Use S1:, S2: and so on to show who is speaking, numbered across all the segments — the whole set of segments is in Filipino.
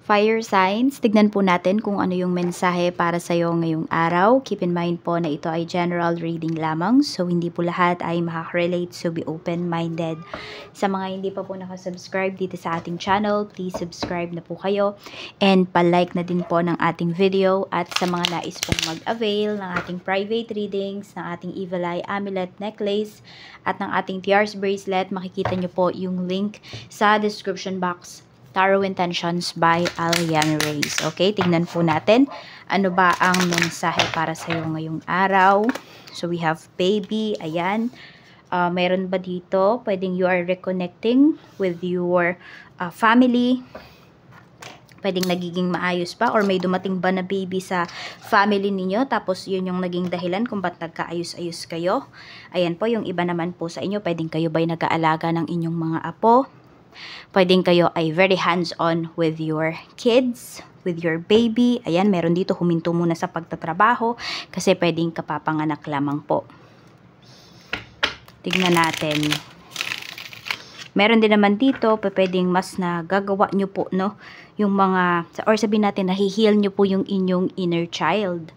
S1: Fire signs, tignan po natin kung ano yung mensahe para sa iyo ngayong araw. Keep in mind po na ito ay general reading lamang, so hindi po lahat ay makaka-relate, so be open-minded. Sa mga hindi pa po nakasubscribe dito sa ating channel, please subscribe na po kayo and pa-like na din po ng ating video. At sa mga nais pong mag-avail ng ating private readings, ng ating Evil Eye Amulet Necklace at ng ating Tiaras Bracelet, makikita nyo po yung link sa description box. Tarot Intentions by Alian Reyes. Okay, tingnan po natin ano ba ang mensahe para sa iyo ngayong araw. So we have baby, ayan. Meron ba dito? Pwedeng you are reconnecting with your family. Pwedeng nagiging maayos pa or may dumating ba na baby sa family ninyo tapos yun yung naging dahilan kung ba't nagkaayos-ayos kayo. Ayan po, yung iba naman po sa inyo, pwedeng kayo ba'y nag-aalaga ng inyong mga apo. Pwedeng kayo ay very hands-on with your kids, with your baby. Ayan, meron dito huminto muna sa pagtatrabaho kasi pwedeng kapapanganak lamang po. Tignan natin. Meron din naman dito, pwedeng mas nagagawa nyo po, no? Yung mga, or sabihin natin, nahi-heal nyo po yung inyong inner child.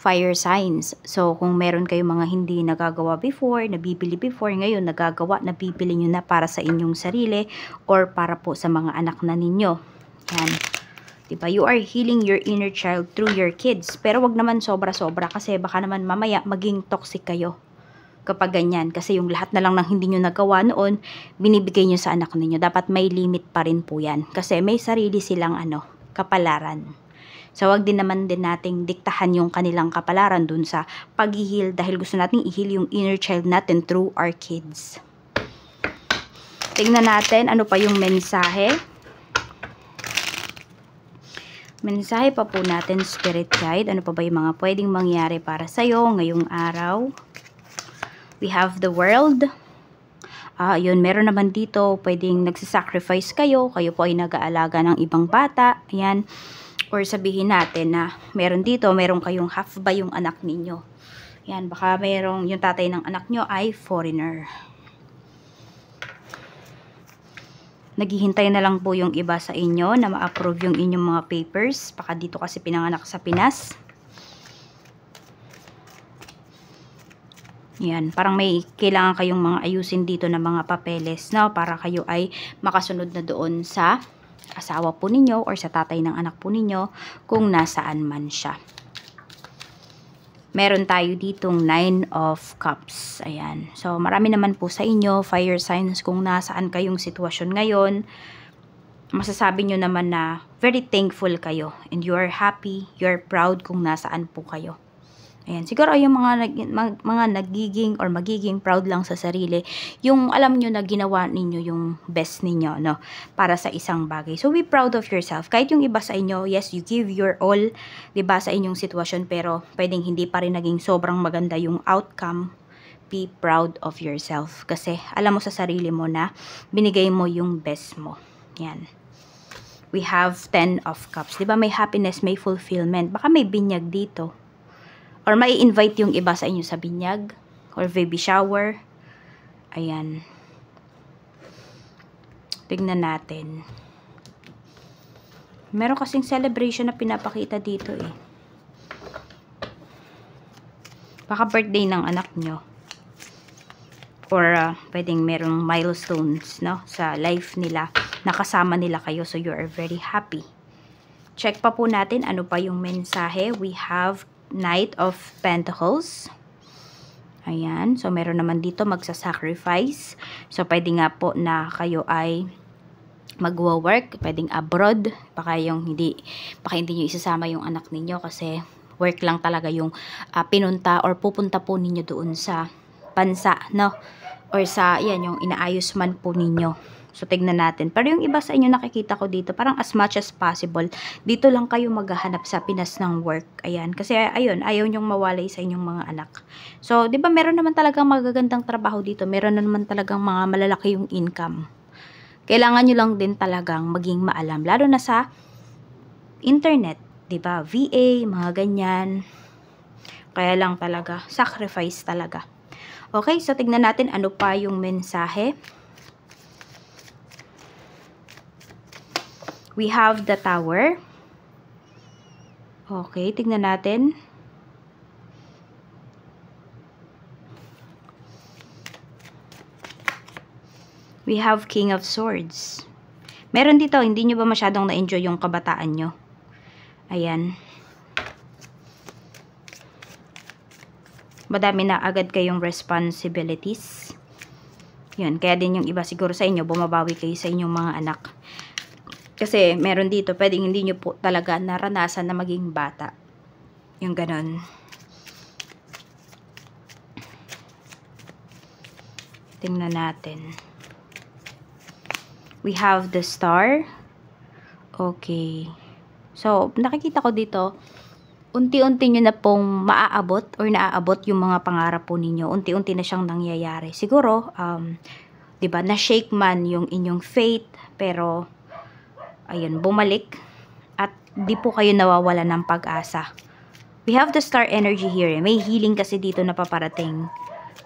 S1: Fire signs. So, kung meron kayong mga hindi nagagawa before, nabibili before, ngayon nagagawa, nabibili nyo na para sa inyong sarili or para po sa mga anak na ninyo. Yan. Diba? You are healing your inner child through your kids. Pero wag naman sobra-sobra kasi baka naman mamaya maging toxic kayo kapag ganyan. Kasi yung lahat na lang ng hindi nyo nagawa noon, binibigay nyo sa anak ninyo. Dapat may limit pa rin po yan. Kasi may sarili silang kapalaran. So, wag din naman din nating diktahan yung kanilang kapalaran dun sa pag-heal dahil gusto nating i-heal yung inner child natin through our kids. Tingnan natin ano pa yung mensahe. Mensahe pa po natin, Spirit Guide. Ano pa ba yung mga pwedeng mangyari para sa'yo ngayong araw? We have the World. Yun, meron naman dito, pwedeng nagsasacrifice kayo. Kayo po ay nag-aalaga ng ibang bata. Ayan. Or sabihin natin na meron dito, meron kayong half ba yung anak ninyo. Yan, baka merong yung tatay ng anak nyo ay foreigner. Naghihintay na lang po yung iba sa inyo na ma-approve yung inyong mga papers. Baka dito kasi pinanganak sa Pinas. Yan, parang may kailangan kayong mga ayusin dito na mga papeles, no? Para kayo ay makasunod na doon sa asawa po ninyo or sa tatay ng anak po ninyo kung nasaan man siya. Meron tayo ditong 9 of Cups. Ayan. So, marami naman po sa inyo, fire signs, kung nasaan kayong sitwasyon ngayon, masasabi nyo naman na very thankful kayo and you are happy, you are proud kung nasaan po kayo. Ayan, siguro yung mga nagiging or magiging proud lang sa sarili, yung alam nyo na ginawa ninyo yung best ninyo, no, para sa isang bagay. So, be proud of yourself. Kahit yung iba sa inyo, yes, you give your all, diba, sa inyong sitwasyon, pero pwedeng hindi pa rin naging sobrang maganda yung outcome. Be proud of yourself. Kasi, alam mo sa sarili mo na binigay mo yung best mo. Yan. We have 10 of Cups. Diba, may happiness, may fulfillment. Baka may binyag dito. Or may invite yung iba sa inyo sa binyag or baby shower. Ayan. Tignan natin. Meron kasing celebration na pinapakita dito eh. Baka birthday ng anak nyo. Or pwedeng merong milestones, no, sa life nila. Nakasama nila kayo, so you are very happy. Check pa po natin ano pa yung mensahe. We have Knight of Pentacles. Ayan. So, meron naman dito magsa-sacrifice. So, pwede nga po na kayo ay magwa-work. Pwedeng abroad. Baka hindi nyo isasama yung anak ninyo kasi work lang talaga yung pinunta or pupunta po ninyo doon sa bansa, no? Or sa, yan, yung inaayos man po ninyo. So, tignan natin. Pero yung iba sa inyo nakikita ko dito, parang as much as possible, dito lang kayo maghahanap sa Pinas ng work. Ayan. Kasi, ayun, ayaw nyong mawalay sa inyong mga anak. So, di ba meron naman talagang magagandang trabaho dito. Meron naman talagang mga malalaki yung income. Kailangan nyo lang din talagang maging maalam. Lalo na sa internet. Di ba? VA, mga ganyan. Kaya lang talaga, sacrifice talaga. Okay, so tignan natin ano pa yung mensahe. We have the Tower. Okay, tignan natin. We have King of Swords. Meron dito, hindi nyo ba masyadong na-enjoy yung kabataan nyo? Ayan. Madami na agad kayong responsibilities. Yan, kaya din yung iba siguro sa inyo, bumabawi kayo sa inyong mga anak. Kasi meron dito, pwedeng hindi nyo po talaga naranasan na maging bata. Yung ganon. Tingnan natin. We have the Star. Okay. So, nakikita ko dito, unti-unti nyo na pong maaabot or naaabot yung mga pangarap po ninyo. Unti-unti na siyang nangyayari. Siguro, diba, na-shake man yung inyong faith, pero, ayun, bumalik. At di po kayo nawawala ng pag-asa. We have the Star energy here. May healing kasi dito na paparating.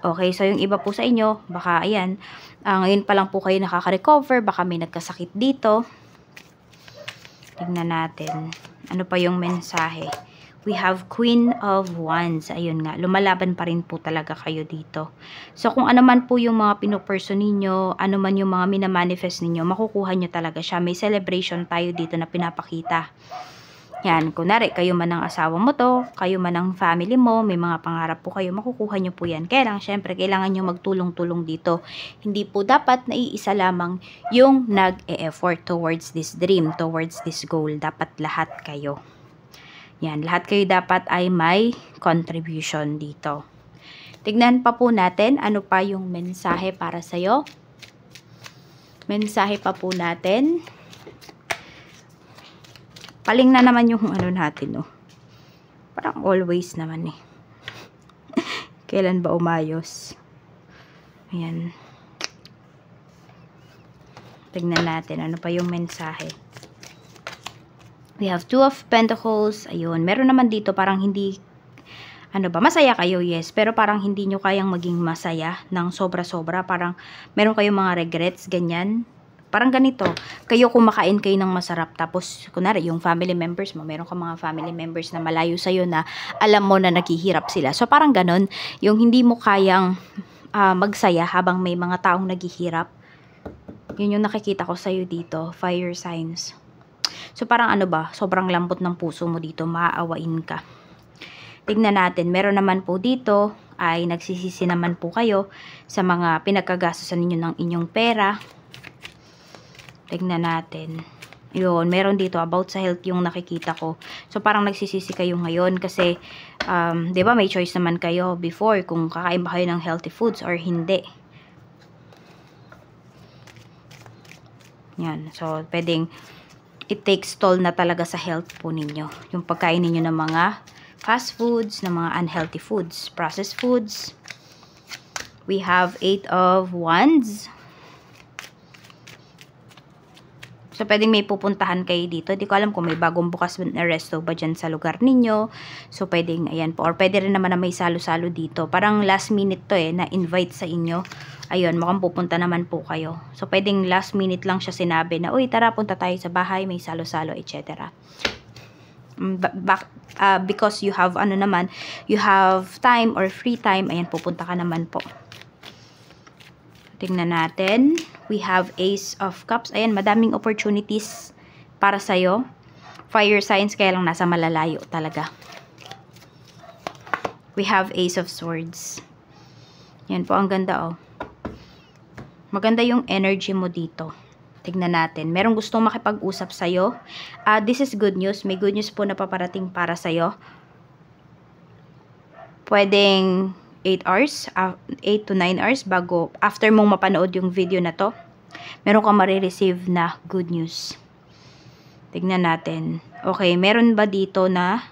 S1: Okay, so yung iba po sa inyo, baka ayan, ngayon pa lang po kayo nakaka-recover, baka may nagkasakit dito. Tingnan natin. Ano pa yung mensahe? We have Queen of Wands. Ayun nga, lumalaban pa rin po talaga kayo dito. So kung ano man po yung mga pinuperson ninyo, ano man yung mga minamanifest ninyo, makukuha nyo talaga siya. May celebration tayo dito na pinapakita. Yan, kunwari, kayo man ang asawa mo to, kayo man ang family mo, may mga pangarap po kayo, makukuha nyo po yan. Kaya lang, syempre, kailangan nyo magtulong-tulong dito. Hindi po dapat na iisa lamang yung nag-e-effort towards this dream, towards this goal. Dapat lahat kayo. Yan, lahat kayo dapat ay may contribution dito. Tignan pa po natin, ano pa yung mensahe para sa'yo. Mensahe pa po natin. Paling na naman yung ano natin, no? Parang always naman eh. Kailan ba umayos? Ayan. Tignan natin, ano pa yung mensahe. We have Two of Pentacles. Ayun, meron naman dito parang hindi, ano ba, masaya kayo, yes. Pero parang hindi nyo kayang maging masaya ng sobra-sobra. Parang meron kayong mga regrets, ganyan. Parang ganito, kayo kumakain kayo ng masarap, tapos, kunwari, yung family members mo, meron ka mga family members na malayo sa'yo na alam mo na naghihirap sila. So, parang ganon, yung hindi mo kayang magsaya habang may mga taong naghihirap. Yun yung nakikita ko sa'yo dito, fire signs. So, parang ano ba, sobrang lambot ng puso mo dito, maaawain ka. Tignan natin, meron naman po dito, ay nagsisisi naman po kayo sa mga pinagkagastosan ninyo ng inyong pera. Tignan natin. Yun, meron dito about sa health yung nakikita ko. So, parang nagsisisi kayo ngayon kasi, di ba may choice naman kayo before kung kakain ba kayo ng healthy foods or hindi. Yan. So, pwedeng it takes toll na talaga sa health po ninyo. Yung pagkain ninyo ng mga fast foods, ng mga unhealthy foods, processed foods. We have 8 of Wands. So, pwedeng may pupuntahan kayo dito. Di ko alam kung may bagong bukas na resto ba dyan sa lugar ninyo. So, pwedeng, ayan po. Or pwede rin naman na may salo-salo dito. Parang last minute to na-invite sa inyo. Ayun, mukhang pupunta naman po kayo. So, pwedeng last minute lang siya sinabi na, uy, tara, punta tayo sa bahay, may salo-salo, etc. Because you have, you have time or free time, ayan, pupunta ka naman po. Tingnan natin. We have Ace of Cups. Ayan, madaming opportunities para sa'yo. Fire signs, kaya lang nasa malalayo talaga. We have Ace of Swords. Yan po, ang ganda, oh. Maganda yung energy mo dito. Tignan natin. Merong gustong makipag-usap sa'yo. This is good news. May good news po na paparating para sa'yo. Pwedeng 8 hours, 8 to 9 hours bago, after mong mapanood yung video na to, meron kang marireceive na good news. Tignan natin. Okay, meron ba dito na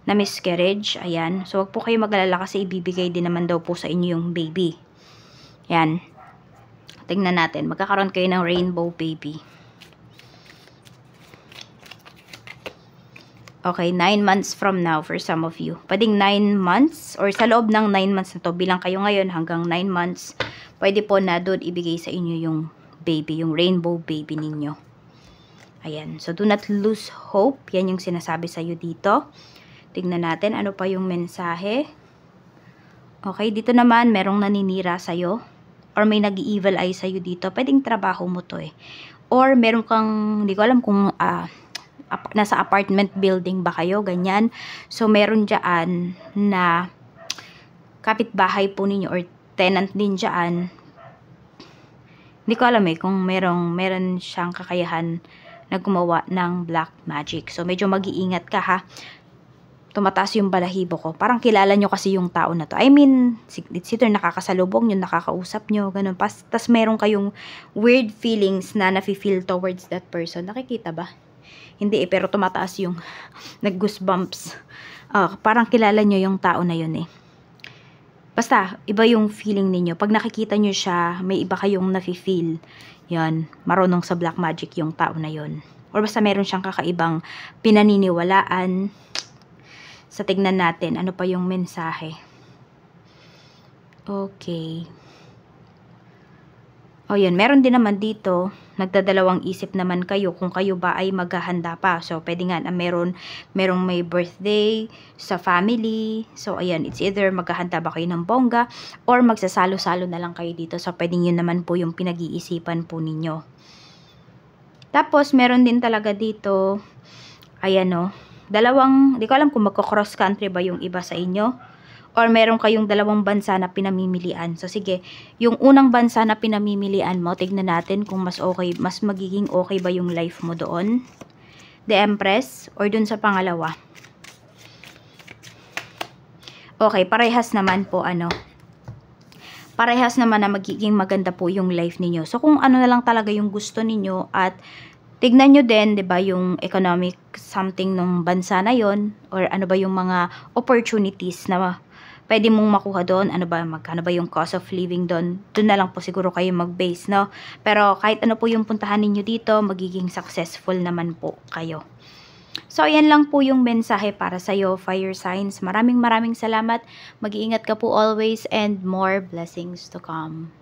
S1: miscarriage? Ayan. So, wag po kayo mag-alala kasi ibibigay din naman daw po sa inyo yung baby. Ayan. Tignan natin. Magkakaroon kayo ng rainbow baby. Okay, 9 months from now for some of you. Pwedeng 9 months or sa loob ng 9 months na to, bilang kayo ngayon hanggang 9 months, pwede po na doon ibigay sa inyo yung baby, yung rainbow baby ninyo. Ayan. So, do not lose hope. Yan yung sinasabi sa'yo dito. Tignan natin ano pa yung mensahe. Okay, dito naman merong naninira sa'yo. Or may nag-evil eye sa'yo dito. Pwedeng trabaho mo to eh. Or meron kang, hindi ko alam kung nasa apartment building ba kayo, ganyan. So, meron dyan na kapitbahay po ninyo or tenant din dyan. Hindi ko alam eh kung meron siyang kakayahan na gumawa ng black magic. So, medyo mag-iingat ka ha. Tumataas yung balahibo ko. Parang kilala nyo kasi yung tao na to. I mean, it's either nakakasalubong nyo, nakakausap nyo, ganun. Tas meron kayong weird feelings na nafe-feel towards that person. Nakikita ba? Hindi eh, pero tumataas yung nag-goosebumps. Parang kilala nyo yung tao na yun eh. Basta, iba yung feeling ninyo. Pag nakikita nyo siya, may iba kayong nafe-feel. Yan, marunong sa black magic yung tao na yon. Or basta meron siyang kakaibang pinaniniwalaan. Sa tignan natin, ano pa yung mensahe. Okay. O yan, meron din naman dito, nagdadalawang isip naman kayo kung kayo ba ay maghahanda pa. So, pwede nga na merong may birthday sa family. So, ayan, it's either maghahanda ba kayo ng bongga or magsasalo-salo na lang kayo dito. So, pwede yun naman po yung pinag-iisipan po ninyo. Tapos, meron din talaga dito, ayan o, di ko alam kung magko-cross country ba yung iba sa inyo. Or meron kayong dalawang bansa na pinamimilian. So, sige, yung unang bansa na pinamimilian mo, tignan natin kung mas magiging okay ba yung life mo doon. The Empress, or dun sa pangalawa. Okay, parehas naman po, parehas naman na magiging maganda po yung life ninyo. So, kung ano na lang talaga yung gusto ninyo at tignan nyo din, 'di ba, yung economic something ng bansa na yon, or ano ba yung mga opportunities na pwede mong makuha doon, magkano ba yung cost of living doon. Doon na lang po siguro kayo mag-base, no? Pero kahit ano po yung puntahan ninyo dito, magiging successful naman po kayo. So, ayan lang po yung mensahe para sa'yo, fire signs. Maraming salamat. Mag-iingat ka po always and more blessings to come.